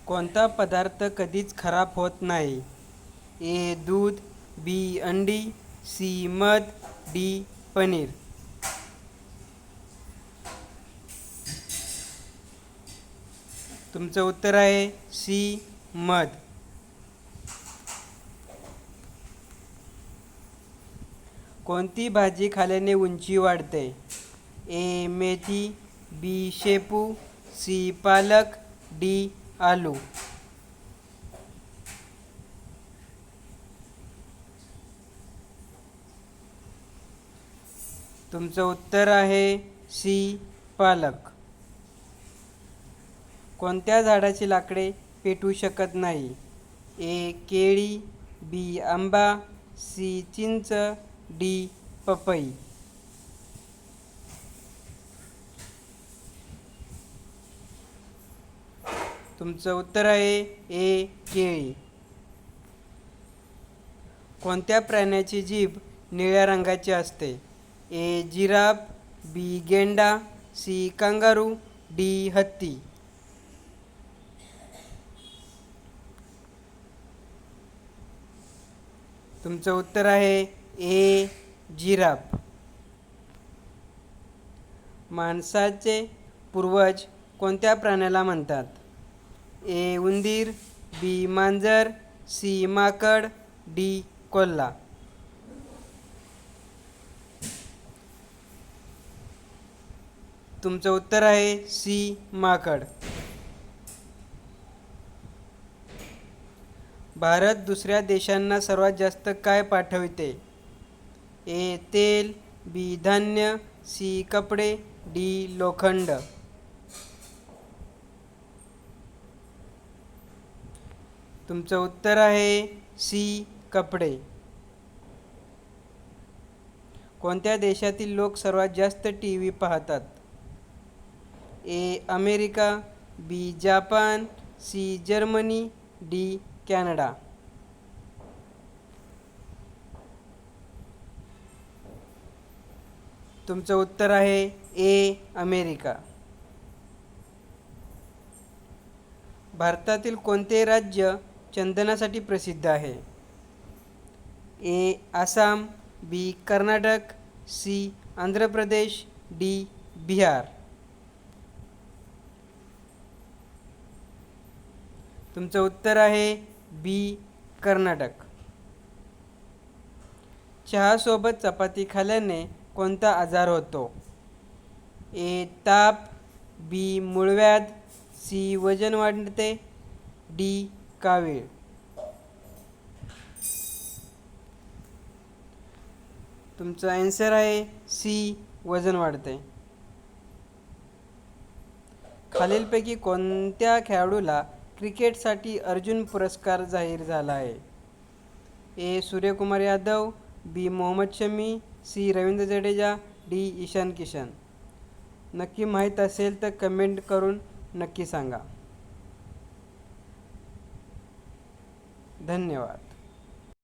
कोणता पदार्थ कधीच खराब होत नाही? ए दूध, बी अंडी, सी मध, डी पनीर. तुमचं उत्तर आहे सी मध. कोणती भाजी खाल्याने उंची वाढते? ए मेथी, बी शेपू, सी पालक, डी आलू. तुमचं उत्तर आहे सी पालक. कोणत्या झाडाची लाकडे पेटू शकत नाही? ए केळी, बी आंबा, सी चिंच, डी पपई. तुमचं उत्तर आहे ए केळी. कोणत्या प्राण्याची जीभ निळ्या रंगाची असते? ए जिराफ, बी गेंडा, सी कांगारू, डी हत्ती. तुमचं उत्तर आहे ए जिराफ. माणसाचे पूर्वज कोणत्या प्राण्याला म्हणतात? ए उंदीर, बी मांजर, सी माकड, डी कोल्हा. तुमचं उत्तर आहे सी माकड. भारत दुसऱ्या देशांना सर्वात जास्त काय पाठविते? ए तेल, बी धान्य, सी कपडे, डी लोखंड. तुमचं उत्तर आहे सी कपडे. कोणत्या देशातील लोक सर्वात जास्त टीव्ही पाहतात? A America, B Japan, C Germany, D Canada. तुमचं उत्तर आहे ए अमेरिका. भारतातील कोणते राज्य चंदनासाठी प्रसिद्ध आहे? ए आसाम, बी कर्नाटक, सी आंध्र प्रदेश, डी बिहार. तुमचं उत्तर आहे बी कर्नाटक. चहासोबत चपाती खाल्ल्याने कोणता आजार होतो? ए ताप, बी मूळव्याध, सी वजन वाढते, डी कावीळ. तुमचा आन्सर आहे सी वजन वाढते. खालीलपैकी कोणत्या खेळाडूला क्रिकेटसाठी अर्जुन पुरस्कार जाहीर झाला आहे? ए सूर्यकुमार यादव, बी मोहम्मद शमी, सी रवींद्र जडेजा, डी ईशान किशन. नक्की माहीत असेल तर कमेंट करून नक्की सांगा. धन्यवाद.